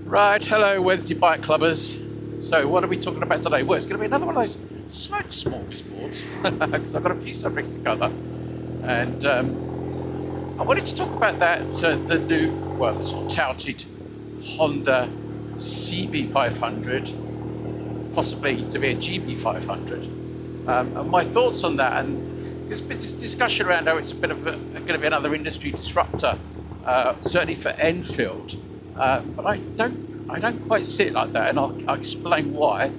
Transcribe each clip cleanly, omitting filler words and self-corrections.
Right, hello Wednesday bike clubbers. So what are we talking about today? Well, it's going to be another one of those slight smorgasbords because I've got a few subjects to cover, and I wanted to talk about that the new, well, the sort of touted Honda CB500, possibly to be a GB500, and my thoughts on that. And there's been discussion around how it's a bit of going to be another industry disruptor, certainly for Enfield. But I don't quite see it like that, and I'll explain why,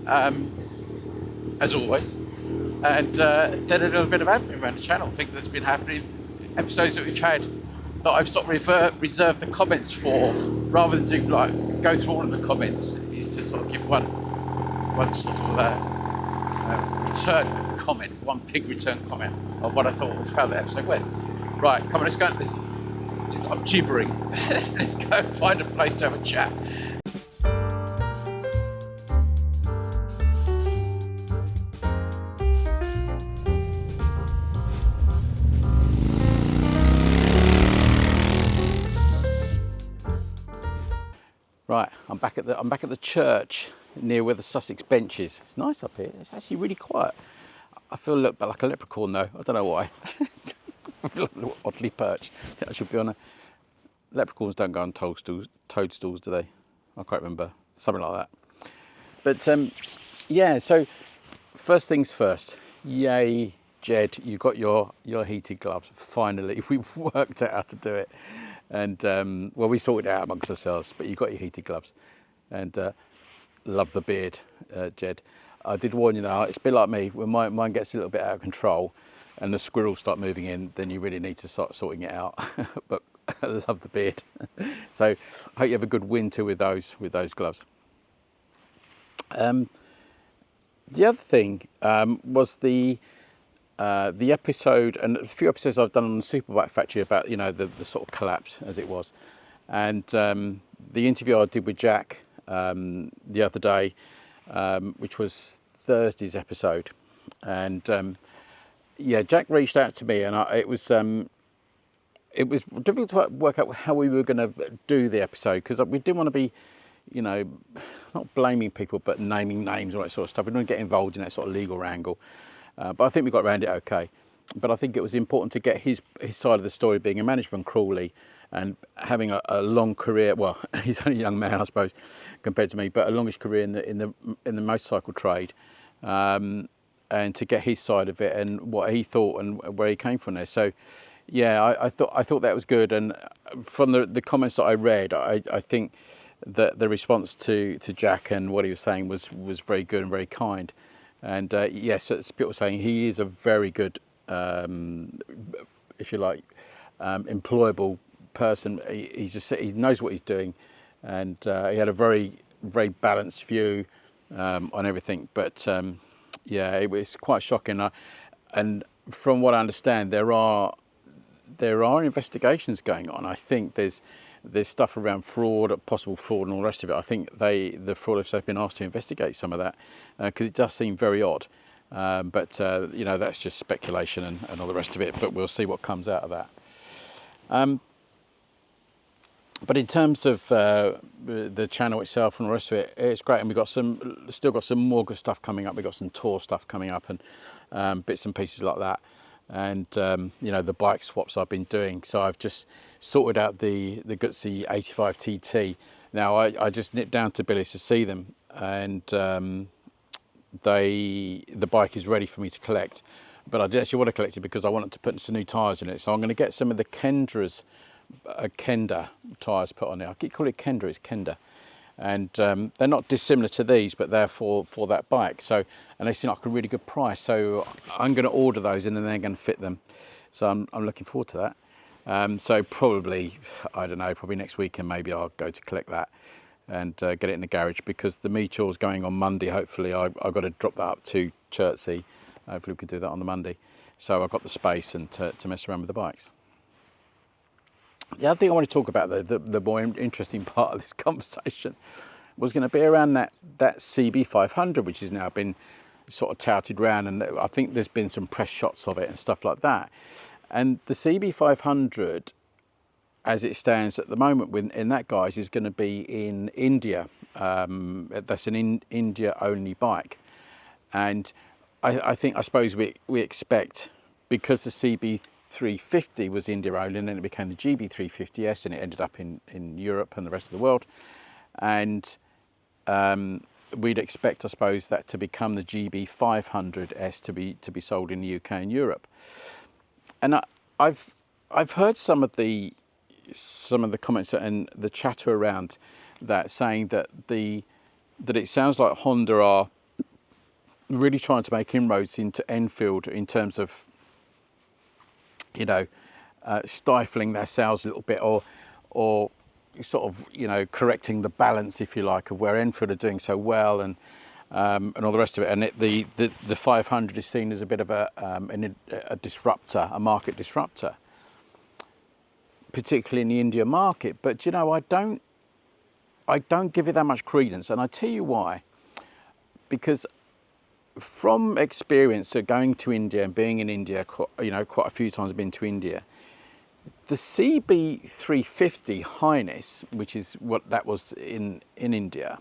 as always. And then a little bit of admin around the channel. I think that's been happening. Episodes that we've had that I've sort of reserved the comments for, rather than go through all of the comments, is to sort of give one sort of return comment, one big return comment on what I thought of how the episode went. Right, come on, let's go. I'm gibbering. Let's go find a place to have a chat. Right, I'm back at the church near where the Sussex bench is. It's nice up here. It's actually really quiet. I feel a little bit like a leprechaun though. I don't know why. I feel a little oddly perched. I think I should be on a... Leprechauns don't go on toadstools, do they? I can't remember. Something like that. But yeah, so first things first. Yay, Jed, you got your heated gloves. Finally, we worked out how to do it. And well, we sorted it out amongst ourselves, but you got your heated gloves. And love the beard, Jed. I did warn you though, it's a bit like me. When mine gets a little bit out of control and the squirrels start moving in, then you really need to start sorting it out. But I love the beard. So I hope you have a good winter with those gloves. The other thing was the episode, and a few episodes I've done on the Superbike Factory about, you know, the sort of collapse as it was, and the interview I did with Jack the other day, which was Thursday's episode, and yeah, Jack reached out to me, and it was difficult to work out how we were going to do the episode, because we didn't want to be, you know, not blaming people, but naming names and all that sort of stuff. We didn't get involved in that sort of legal wrangle. But I think we got around it okay. But I think it was important to get his side of the story, being a manager from Crawley and having a long career. Well, he's only a young man, I suppose, compared to me, but a longish career in the motorcycle trade. And to get his side of it and what he thought and where he came from there. So, yeah, I thought that was good. And from the comments that I read, I think that the response to Jack and what he was saying was very good and very kind. And yes, it's people saying he is a very good, if you like, employable person. He knows what he's doing, and he had a very balanced view on everything. But yeah, it was quite shocking. And from what I understand, there are investigations going on. I think there's stuff around fraud, possible fraud, and all the rest of it. I think the fraudsters have been asked to investigate some of that because it does seem very odd. But you know, that's just speculation and all the rest of it. But we'll see what comes out of that. But in terms of the channel itself and the rest of it, it's great, and we've got still got some more good stuff coming up. We've got some tour stuff coming up and bits and pieces like that. And you know, the bike swaps I've been doing. So I've just sorted out the Gutsy 85 TT. Now I just nipped down to Billy's to see them, and the bike is ready for me to collect. But I did actually want to collect it because I wanted to put some new tyres in it. So I'm going to get some of the Kenda tyres put on it. I keep calling it Kenda, it's Kenda. And they're not dissimilar to these, but they're for that bike. So, and they seem like a really good price. So I'm going to order those, and then they're going to fit them. So I'm looking forward to that. So probably, I don't know, probably next weekend maybe I'll go to collect that and get it in the garage, because the Meteor's going on Monday. Hopefully I've got to drop that up to Chertsey. Hopefully we can do that on the Monday. So I've got the space and to mess around with the bikes. The other thing I want to talk about, the more interesting part of this conversation, was going to be around that CB500, which has now been sort of touted around, and I think there's been some press shots of it and stuff like that. And the CB500 as it stands at the moment in that guise is going to be in India. That's an India only bike, and I suppose we expect, because the CB350 was India only and then it became the GB350S and it ended up in Europe and the rest of the world, and we'd expect, I suppose, that to become the GB500S to be sold in the UK and Europe. And I've heard some of the comments and the chatter around that, saying that it sounds like Honda are really trying to make inroads into Enfield in terms of, you know, stifling their sales a little bit, or sort of, you know, correcting the balance, if you like, of where Enfield are doing so well and all the rest of it. And the 500 is seen as a bit of a disruptor, a market disruptor, particularly in the India market. But, you know, I don't give it that much credence, and I tell you why. Because from experience of going to India and being in India, you know, quite a few times I've been to India, the CB350 Highness, which is what that was in India,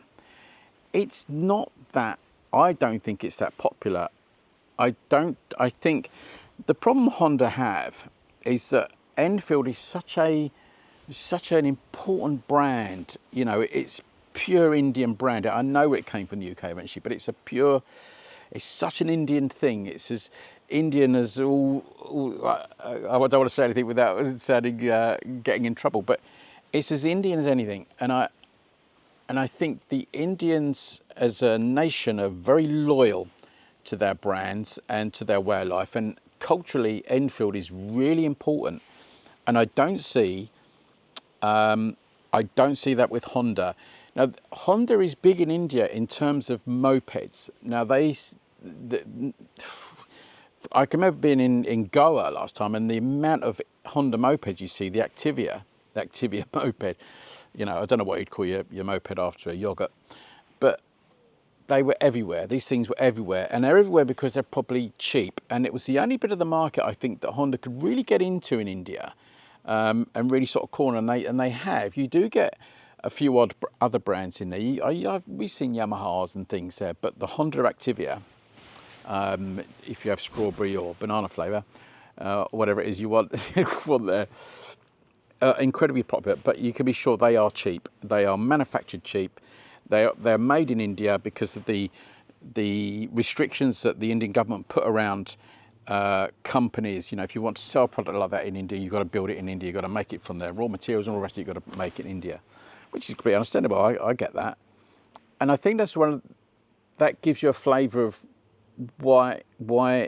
it's not that, I don't think it's that popular. I think the problem Honda have is that Enfield is such an important brand. You know, it's pure Indian brand. I know it came from the UK eventually, but it's such an Indian thing. It's as Indian as all I don't want to say anything without sounding getting in trouble, but it's as Indian as anything. And I think the Indians as a nation are very loyal to their brands and to their way of life. And culturally, Enfield is really important. And I don't see that with Honda. Now, Honda is big in India in terms of mopeds. Now, I can remember being in Goa last time, and the amount of Honda mopeds you see, the Activia moped, you know, I don't know what you'd call your moped after a yogurt, but they were everywhere. These things were everywhere, and they're everywhere because they're probably cheap. And it was the only bit of the market, I think, that Honda could really get into in India, and really sort of corner. And they have. You do get a few other brands in there. We've seen Yamahas and things there, but the Honda Activia, if you have strawberry or banana flavour, or whatever it is you want, there, incredibly popular. But you can be sure they are cheap. They are manufactured cheap. They're made in India because of the restrictions that the Indian government put around companies. You know, if you want to sell a product like that in India, you've got to build it in India. You've got to make it from their raw materials and all the rest of it. You've got to make it in India, which is pretty understandable. I get that, and I think that gives you a flavour of why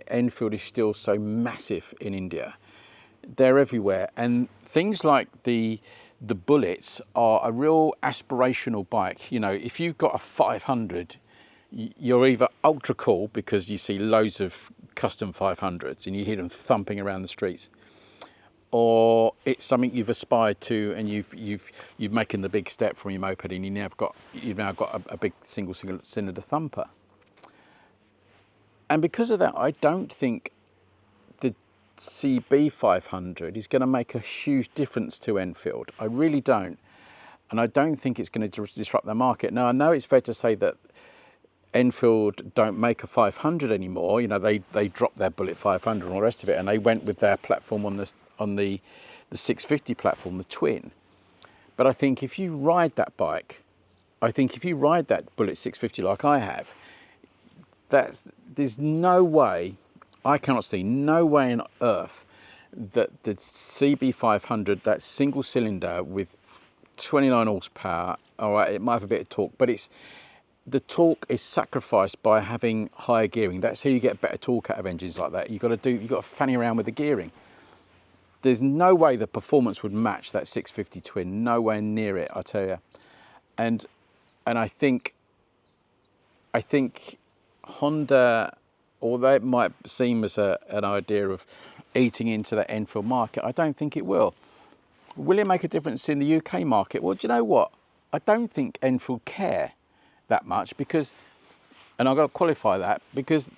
Enfield is still so massive in India. They're everywhere, and things like the Bullets are a real aspirational bike. You know, if you've got a 500, you're either ultra cool because you see loads of custom 500s and you hear them thumping around the streets, or it's something you've aspired to and you've making the big step from your moped, and you've now got a big single cylinder thumper. And because of that, I don't think the CB500 is going to make a huge difference to Enfield. I really don't. And I don't think it's going to disrupt the market. Now, I know it's fair to say that Enfield don't make a 500 anymore. You know, they dropped their Bullet 500 and all the rest of it, and they went with their platform on the 650 platform, the Twin. But I think if you ride that bike, if you ride that Bullet 650 like I have, there's no way, I cannot see, no way on earth that the CB500, that single cylinder with 29 horsepower, all right, it might have a bit of torque, but the torque is sacrificed by having higher gearing. That's how you get better torque out of engines like that. You've got to fanny around with the gearing. There's no way the performance would match that 650 Twin, nowhere near it, I tell you. And I think Honda, although it might seem as an idea of eating into the Enfield market, I don't think it will. Will it make a difference in the UK market? Well, do you know what? I don't think Enfield care that much because, and I've got to qualify that, because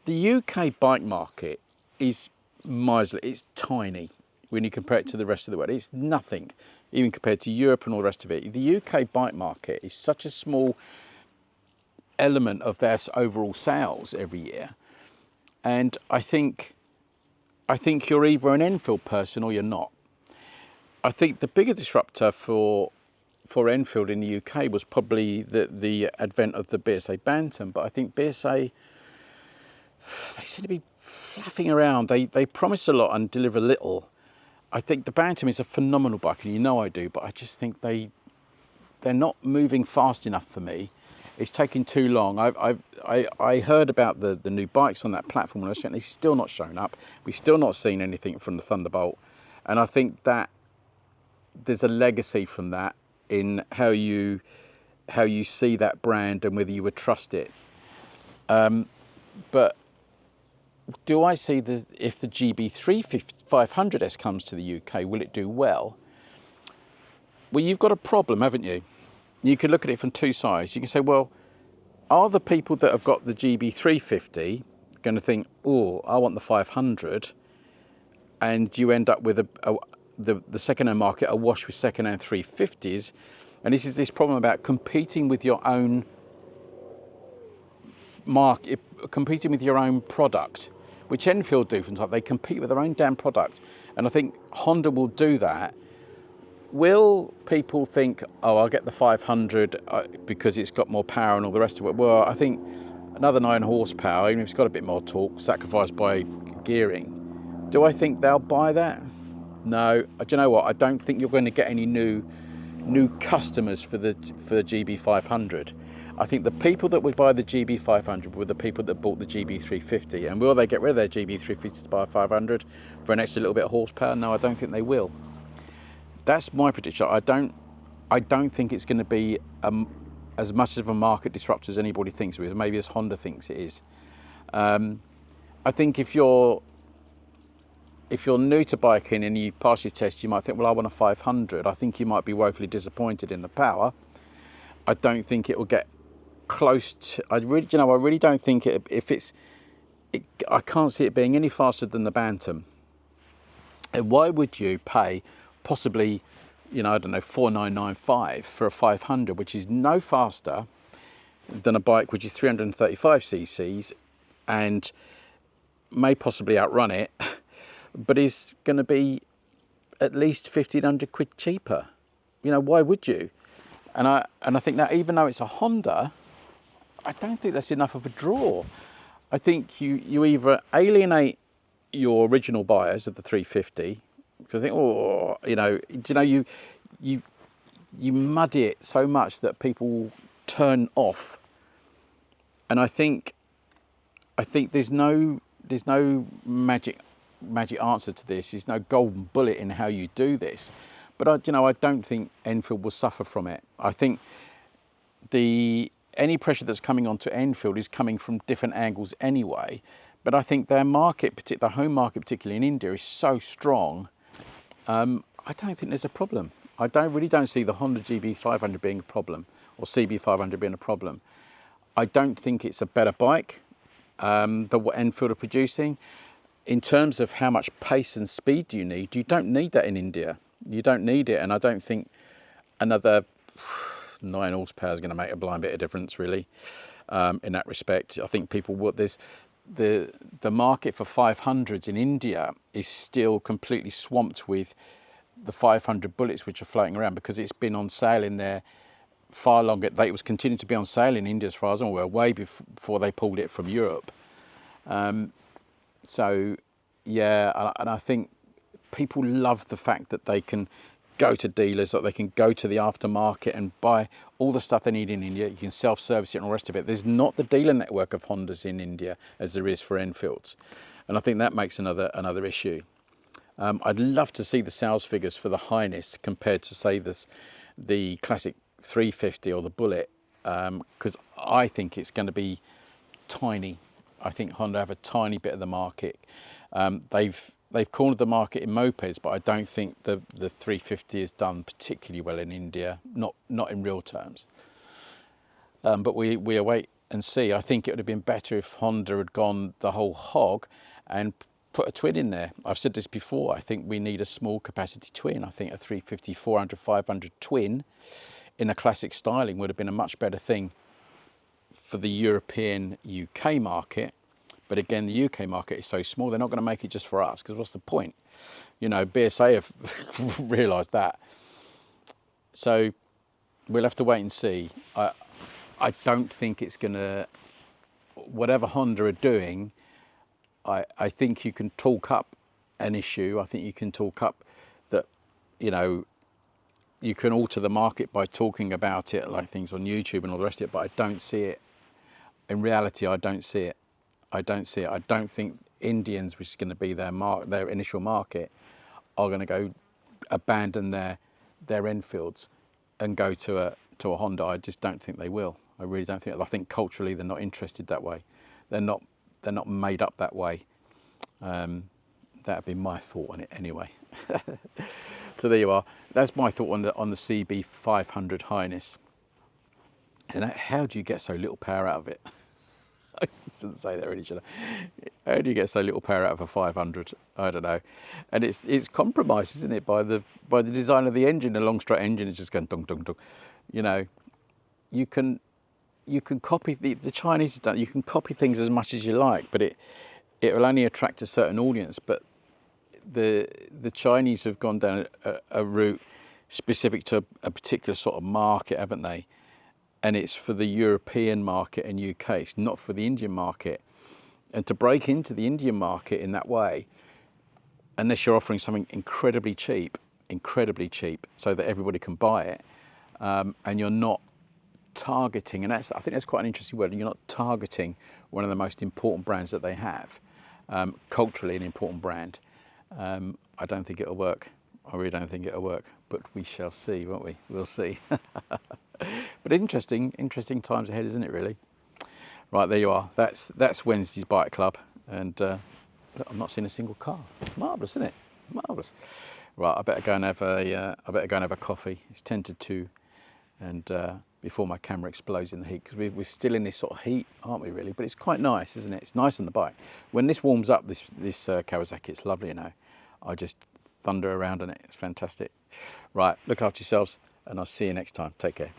the UK bike market is miserly. It's tiny. when you compare it to the rest of the world. It's nothing, even compared to Europe and all the rest of it. The UK bike market is such a small element of their overall sales every year. And I think you're either an Enfield person or you're not. I think the bigger disruptor for Enfield in the UK was probably the advent of the BSA Bantam, but I think BSA, they seem to be flapping around. They promise a lot and deliver little. I think the Bantam is a phenomenal bike, and you know I do, but I just think they're not moving fast enough for me. It's taking too long. I heard about the new bikes on that platform, and they've still not shown up. We've still not seen anything from the Thunderbolt, and I think that there's a legacy from that in how you see that brand and whether you would trust it. But do I see if the GB500S comes to the UK, will it do well? Well, you've got a problem, haven't you? You can look at it from two sides. You can say, well, are the people that have got the GB350 going to think, oh, I want the 500, and you end up with the second-hand market awash with second-hand 350s, and this is this problem about competing with your own market, competing with your own product, which Enfield do from time. They compete with their own damn product, and I think Honda will do that. Will people think, oh, I'll get the 500 because it's got more power and all the rest of it? Well, I think another 9 horsepower, even if it's got a bit more torque, sacrificed by gearing. Do I think they'll buy that? No. Do you know what? I don't think you're going to get any new customers for the GB500. I think the people that would buy the GB500 were the people that bought the GB350. And will they get rid of their GB350 to buy a 500 for an extra little bit of horsepower? No, I don't think they will. That's my prediction. I don't think it's going to be as much of a market disruptor as anybody thinks it is, maybe as Honda thinks it is. I think if you're new to biking and you pass your test, you might think, well, I want a 500. I think you might be woefully disappointed in the power. I don't think it will get close to. I really don't think it. I can't see it being any faster than the Bantam. And why would you pay possibly, I don't know, 4,995 for a 500, which is no faster than a bike which is 335 cc's and may possibly outrun it, but is going to be at least 1,500 quid cheaper? Why would you? And I think that even though it's a Honda, I don't think that's enough of a draw. I think you either alienate your original buyers of the 350, because I think, you muddy it so much that people turn off. And I think there's no magic answer to this. There's no golden bullet in how you do this. But I don't think Enfield will suffer from it. I think any pressure that's coming onto Enfield is coming from different angles anyway. But I think their market, their home market, particularly in India, is so strong. I don't think there's a problem. I really don't see the Honda GB500 being a problem, or CB500 being a problem. I don't think it's a better bike than what Enfield are producing. In terms of how much pace and speed do you need, you don't need that in India. You don't need it, and I don't think another 9 horsepower is going to make a blind bit of difference, really, in that respect. I think people will. The market for 500s in India is still completely swamped with the 500 bullets which are floating around, because it's been on sale in there far longer. It was continuing to be on sale in India, as far as I'm aware, way before they pulled it from Europe. So, yeah, and I think people love the fact that they can go to dealers, that they can go to the aftermarket and buy all the stuff they need in India. You can self-service it and all the rest of it. There's not the dealer network of Hondas in India as there is for Enfields. And I think that makes another issue. I'd love to see the sales figures for the Highness compared to, say, the classic 350 or the Bullet, because I think it's going to be tiny. I think Honda have a tiny bit of the market. They've cornered the market in mopeds, but I don't think the 350 is done particularly well in India, not in real terms. But we await and see. I think it would have been better if Honda had gone the whole hog and put a twin in there. I've said this before. I think we need a small capacity twin. I think a 350, 400, 500 twin in a classic styling would have been a much better thing for the European UK market. But again, the UK market is so small, they're not going to make it just for us, because what's the point? You know, BSA have realised that. So we'll have to wait and see. I don't think it's going to, whatever Honda are doing, I think you can talk up an issue. I think you can talk up that, you know, you can alter the market by talking about it, like things on YouTube and all the rest of it, but I don't see it. In reality, I don't see it. I don't see it. I don't think Indians, which is going to be their initial market, are going to go abandon their Enfields and go to a Honda. I just don't think they will. I really don't think. I think culturally they're not interested that way. They're not made up that way. That'd be my thought on it anyway. So there you are. That's my thought on the CB500 Highness. And how do you get so little power out of it? I shouldn't say that really, should I? How do you get so little power out of a 500? I don't know. And it's compromised, isn't it, by the design of the engine. The long straight engine is just going dong dong dong. You know, you can copy the Chinese have done. You can copy things as much as you like, but it will only attract a certain audience. But the Chinese have gone down a route specific to a particular sort of market, haven't they? And it's for the European market and UK. It's not for the Indian market. And to break into the Indian market in that way, unless you're offering something incredibly cheap, so that everybody can buy it, and you're not targeting, and I think that's quite an interesting word, you're not targeting one of the most important brands that they have, culturally an important brand, I don't think it'll work. I really don't think it'll work, but we shall see, won't we? We'll see. But interesting times ahead, isn't it, really? Right, there you are. That's Wednesday's Bike Club, and look, I'm not seeing a single car. Marvellous, isn't it? Marvellous. Right, I better go and have a coffee. It's 10 to 2, and before my camera explodes in the heat, because we're still in this sort of heat, aren't we, really? But it's quite nice, isn't it? It's nice on the bike. When this warms up, this Kawasaki, it's lovely, you know. I just thunder around on it. It's fantastic. Right, look after yourselves, and I'll see you next time. Take care.